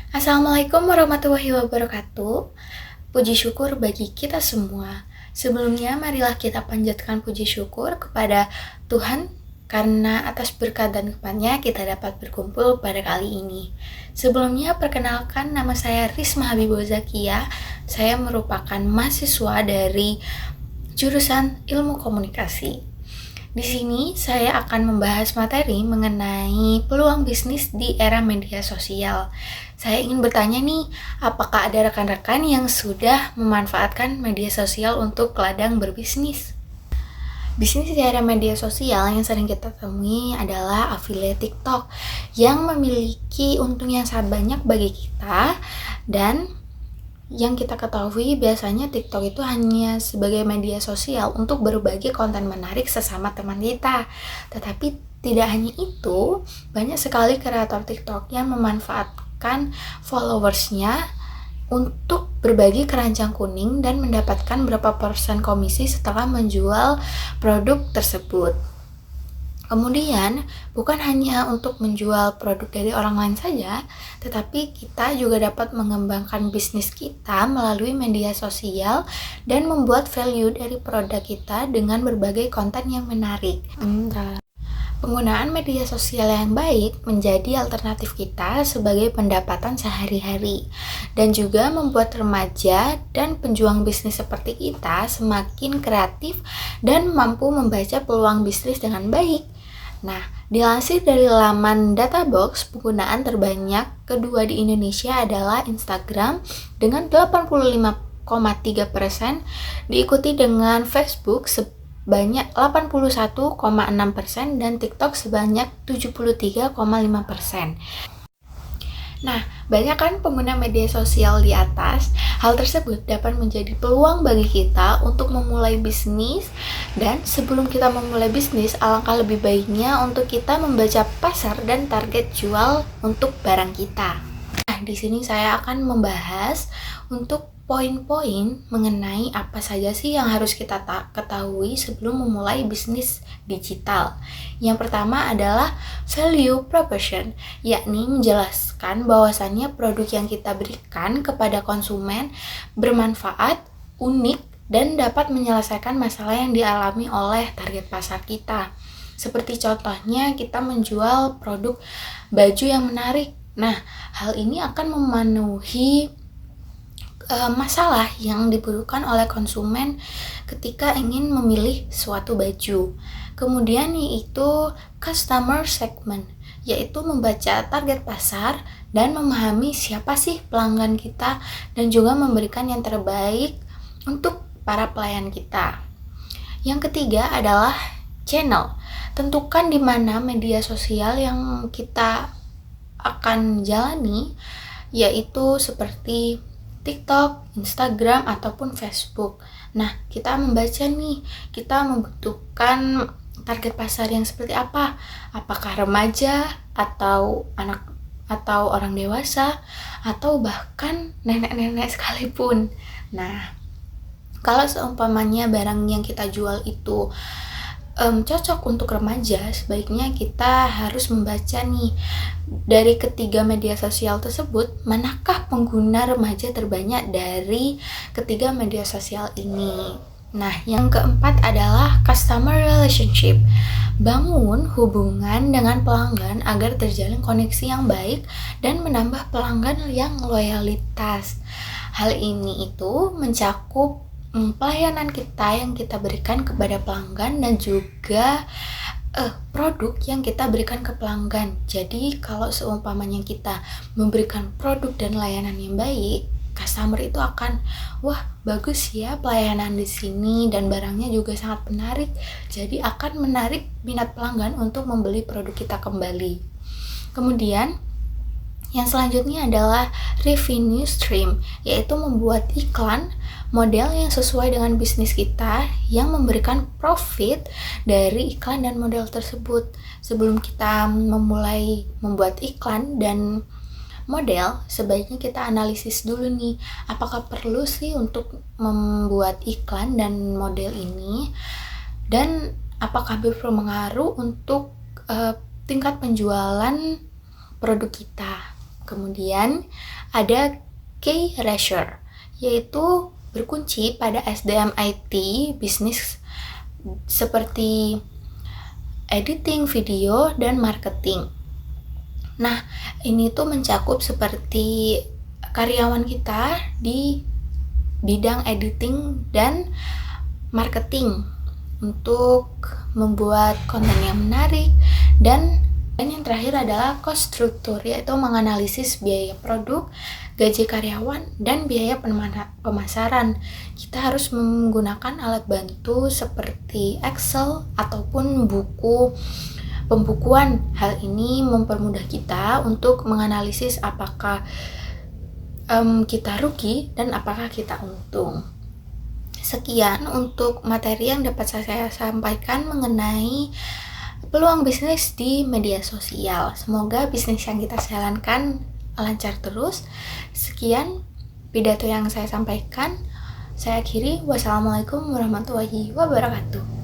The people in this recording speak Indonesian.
Assalamualaikum warahmatullahi wabarakatuh. Puji syukur bagi kita semua. Sebelumnya marilah kita panjatkan puji syukur kepada Tuhan karena atas berkat dan nikmat-Nya kita dapat berkumpul pada kali ini. Sebelumnya perkenalkan, nama saya Risma Habibul Zakia. Saya merupakan mahasiswa dari jurusan Ilmu Komunikasi. Di sini saya akan membahas materi mengenai peluang bisnis di era media sosial. Saya ingin bertanya nih, apakah ada rekan-rekan yang sudah memanfaatkan media sosial untuk ladang berbisnis? Bisnis di era media sosial yang sering kita temui adalah affiliate TikTok yang memiliki untung yang sangat banyak bagi kita, dan yang kita ketahui biasanya TikTok itu hanya sebagai media sosial untuk berbagi konten menarik sesama teman kita. Tetapi tidak hanya itu, banyak sekali kreator TikTok yang memanfaatkan followersnya untuk berbagi keranjang kuning dan mendapatkan berapa persen komisi setelah menjual produk tersebut. Kemudian, bukan hanya untuk menjual produk dari orang lain saja, tetapi kita juga dapat mengembangkan bisnis kita melalui media sosial dan membuat value dari produk kita dengan berbagai konten yang menarik. Penggunaan media sosial yang baik menjadi alternatif kita sebagai pendapatan sehari-hari, dan juga membuat remaja dan penjuang bisnis seperti kita semakin kreatif dan mampu membaca peluang bisnis dengan baik. Nah, dilansir dari laman Databox, penggunaan terbanyak kedua di Indonesia adalah Instagram dengan 85,3%, diikuti dengan Facebook sebanyak 81,6% dan TikTok sebanyak 73,5%. Nah, banyak kan pengguna media sosial di atas. Hal tersebut dapat menjadi peluang bagi kita untuk memulai bisnis, dan sebelum kita memulai bisnis, alangkah lebih baiknya untuk kita membaca pasar dan target jual untuk barang kita. Nah, di sini saya akan membahas untuk poin-poin mengenai apa saja sih yang harus kita ketahui sebelum memulai bisnis digital. Yang pertama adalah value proposition, yakni menjelaskan bahwasannya produk yang kita berikan kepada konsumen bermanfaat, unik, dan dapat menyelesaikan masalah yang dialami oleh target pasar kita. Seperti contohnya kita menjual produk baju yang menarik. Nah, hal ini akan memenuhi masalah yang dibutuhkan oleh konsumen ketika ingin memilih suatu baju. Kemudian yaitu customer segment, yaitu membaca target pasar dan memahami siapa sih pelanggan kita dan juga memberikan yang terbaik untuk para pelayan kita. Yang ketiga adalah channel. Tentukan di mana media sosial yang kita akan jalani, yaitu seperti TikTok, Instagram, ataupun Facebook. Nah, kita membaca nih, kita membutuhkan target pasar yang seperti apa? Apakah remaja, atau anak, atau orang dewasa, atau bahkan nenek-nenek sekalipun. Nah, kalau seumpamanya barang yang kita jual itu cocok untuk remaja, sebaiknya kita harus membaca nih dari ketiga media sosial tersebut, manakah pengguna remaja terbanyak dari ketiga media sosial ini. Nah, yang keempat adalah customer relationship. Bangun hubungan dengan pelanggan agar terjalin koneksi yang baik dan menambah pelanggan yang loyalitas. Hal ini itu mencakup pelayanan kita yang kita berikan kepada pelanggan dan juga produk yang kita berikan ke pelanggan. Jadi kalau seumpamanya kita memberikan produk dan layanan yang baik, customer itu akan, wah bagus ya pelayanan di sini dan barangnya juga sangat menarik. Jadi akan menarik minat pelanggan untuk membeli produk kita kembali. Kemudian yang selanjutnya adalah revenue stream, yaitu membuat iklan model yang sesuai dengan bisnis kita yang memberikan profit dari iklan dan model tersebut. Sebelum kita memulai membuat iklan dan model, sebaiknya kita analisis dulu nih, apakah perlu sih untuk membuat iklan dan model ini, dan apakah berpengaruh untuk tingkat penjualan produk kita. Kemudian ada key ratio, yaitu berkunci pada SDM IT bisnis seperti editing video dan marketing. Nah, ini tuh mencakup seperti karyawan kita di bidang editing dan marketing untuk membuat konten yang menarik, dan yang terakhir adalah cost structure, yaitu menganalisis biaya produk, gaji karyawan, dan biaya pemasaran. Kita harus menggunakan alat bantu seperti Excel ataupun buku pembukuan. Hal ini mempermudah kita untuk menganalisis apakah kita rugi dan apakah kita untung. Sekian untuk materi yang dapat saya sampaikan mengenai peluang bisnis di media sosial. Semoga bisnis yang kita jalankan lancar terus. Sekian pidato yang saya sampaikan. Saya akhiri. Wassalamualaikum warahmatullahi wabarakatuh.